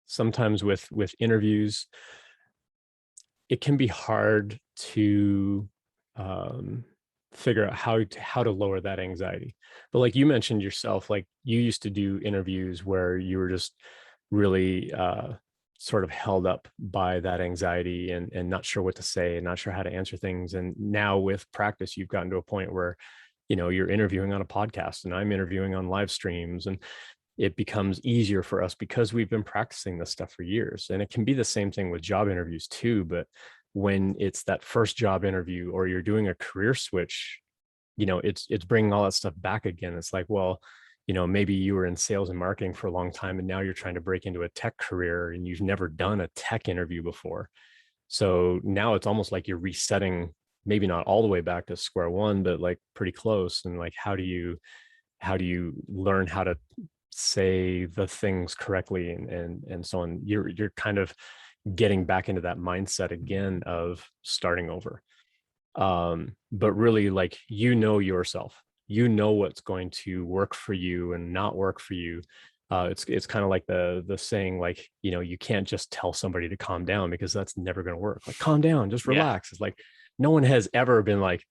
sometimes with interviews, it can be hard to um, figure out how to lower that anxiety. But like you mentioned yourself, like you used to do interviews where you were just really sort of held up by that anxiety and not sure what to say and not sure how to answer things. And now with practice, you've gotten to a point where, you're interviewing on a podcast and I'm interviewing on live streams, and it becomes easier for us because we've been practicing this stuff for years. And it can be the same thing with job interviews too. But when it's that first job interview or you're doing a career switch, it's bringing all that stuff back again. It's like, well, maybe you were in sales and marketing for a long time and now you're trying to break into a tech career and you've never done a tech interview before. So now it's almost like you're resetting, maybe not all the way back to square one, but like pretty close. And like, how do you learn how to say the things correctly and so on? You're kind of getting back into that mindset again of starting over. But really, like, yourself, what's going to work for you and not work for you. It's kind of like the saying, like, you can't just tell somebody to calm down because that's never going to work. Like, calm down, just Yeah, relax. It's like no one has ever been like,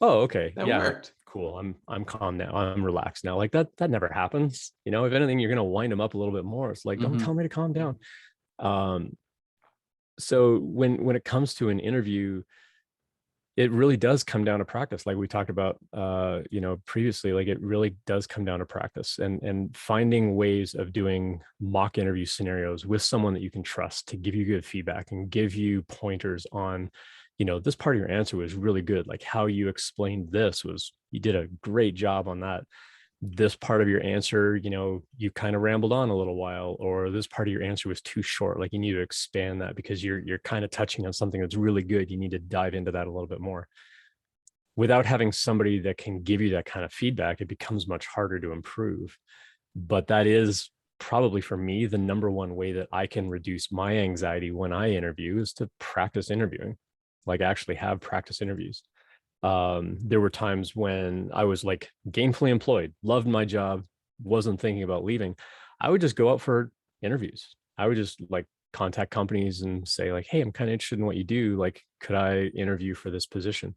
oh, okay, that yeah, worked. cool, I'm calm now, I'm relaxed now. Like that never happens. If anything, you're going to wind them up a little bit more. It's like, don't tell Hmm. me to calm down. um so when it comes to an interview, it really does come down to practice, like we talked about previously. Like, it really does come down to practice and finding ways of doing mock interview scenarios with someone that you can trust to give you good feedback and give you pointers on, this part of your answer was really good, like how you explained this was, you did a great job on that. This part of your answer, you kind of rambled on a little while, or this part of your answer was too short. Like, you need to expand that because you're kind of touching on something that's really good. You need to dive into that a little bit more. Without having somebody that can give you that kind of feedback, it becomes much harder to improve. But that is probably, for me, the number one way that I can reduce my anxiety when I interview is to practice interviewing, like actually have practice interviews. There were times when I was like gainfully employed, loved my job, wasn't thinking about leaving. I would just go out for interviews. I would just like contact companies and say, like, hey, I'm kind of interested in what you do. Like, could I interview for this position?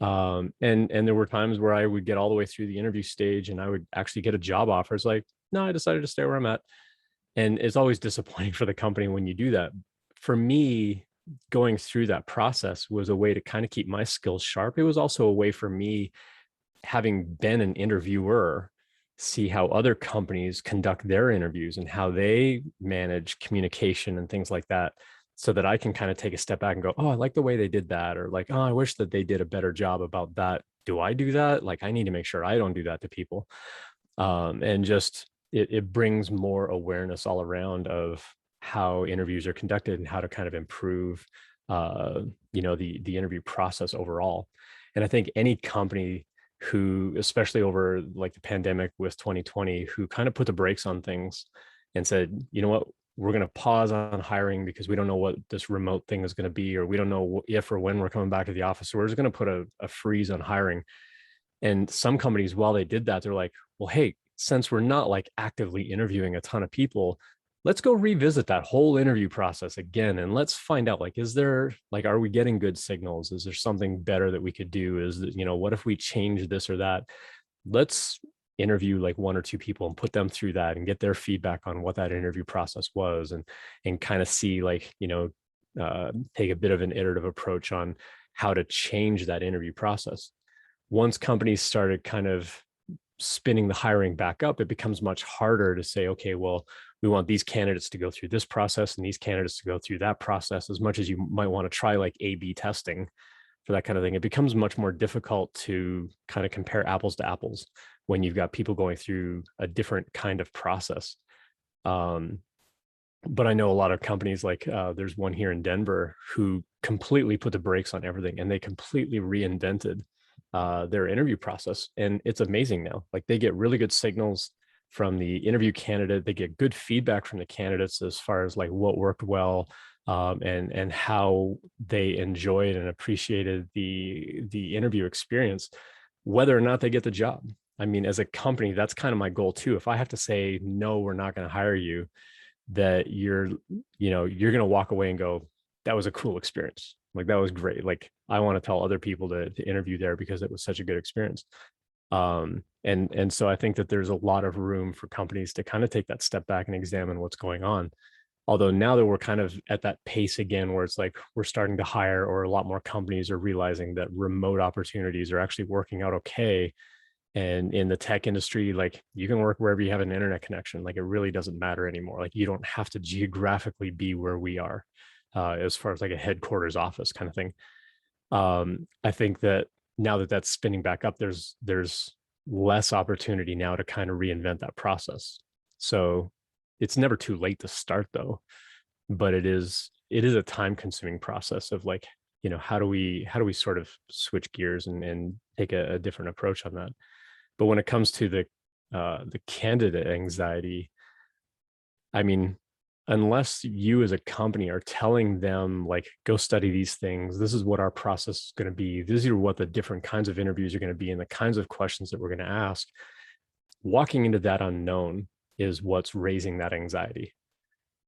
And there were times where I would get all the way through the interview stage and I would actually get a job offer. It's like, no, I decided to stay where I'm at. And it's always disappointing for the company when you do that. For me, going through that process was a way to kind of keep my skills sharp. It was also a way for me, having been an interviewer, see how other companies conduct their interviews and how they manage communication and things like that, so that I can kind of take a step back and go, oh, I like the way they did that, or like, oh, I wish that they did a better job about that. Do I do that? Like, I need to make sure I don't do that to people. And just it brings more awareness all around of how interviews are conducted and how to kind of improve the interview process overall. And I think any company who, especially over like the pandemic with 2020, who kind of put the brakes on things and said, you know what, we're going to pause on hiring because we don't know what this remote thing is going to be, or we don't know if or when we're coming back to the office, so we're just going to put a freeze on hiring. And some companies, while they did that, they're like, well, hey, since we're not like actively interviewing a ton of people, let's go revisit that whole interview process again. And let's find out, like, is there, like, are we getting good signals? Is there something better that we could do? Is that, what if we change this or that? Let's interview like one or two people and put them through that and get their feedback on what that interview process was, and kind of see, like, take a bit of an iterative approach on how to change that interview process. Once companies started kind of spinning the hiring back up, it becomes much harder to say, okay, well, we want these candidates to go through this process and these candidates to go through that process. As much as you might want to try like A/B testing for that kind of thing, it becomes much more difficult to kind of compare apples to apples when you've got people going through a different kind of process. Um, but I know a lot of companies, like there's one here in Denver who completely put the brakes on everything and they completely reinvented their interview process. And it's amazing now. Like, they get really good signals from the interview candidate. They get good feedback from the candidates as far as like what worked well, and how they enjoyed and appreciated the interview experience, whether or not they get the job. I mean, as a company, that's kind of my goal too. If I have to say, no, we're not going to hire you, that you're going to walk away and go, that was a cool experience. Like that was great. Like I want to tell other people to interview there because it was such a good experience. And so I think that there's a lot of room for companies to kind of take that step back and examine what's going on. Although now that we're kind of at that pace again, where it's like we're starting to hire, or a lot more companies are realizing that remote opportunities are actually working out okay. And in the tech industry, like you can work wherever you have an internet connection. Like it really doesn't matter anymore. Like you don't have to geographically be where we are, as far as like a headquarters office kind of thing. I think that now that that's spinning back up, there's less opportunity now to kind of reinvent that process. So it's never too late to start though, but it is a time consuming process of like, how do we sort of switch gears and take a different approach on that. But when it comes to the candidate anxiety, I mean, unless you as a company are telling them like, go study these things, this is what our process is going to be, these are what the different kinds of interviews are going to be and the kinds of questions that we're going to ask, walking into that unknown is what's raising that anxiety.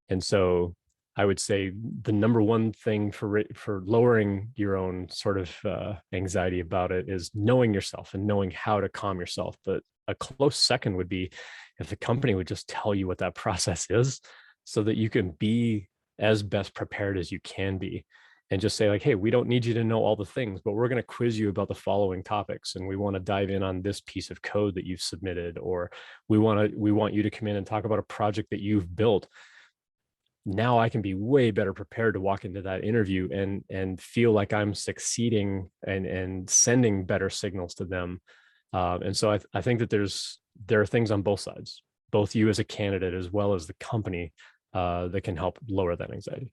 And so I would say the number one thing for lowering your own sort of anxiety about it is knowing yourself and knowing how to calm yourself. But a close second would be if the company would just tell you what that process is, so that you can be as best prepared as you can be, and just say like, hey, we don't need you to know all the things, but we're going to quiz you about the following topics, and we want to dive in on this piece of code that you've submitted, or we want you to come in and talk about a project that you've built. Now I can be way better prepared to walk into that interview and feel like I'm succeeding and sending better signals to them. And so I think that there are things on both sides, both you as a candidate as well as the company, that can help lower that anxiety.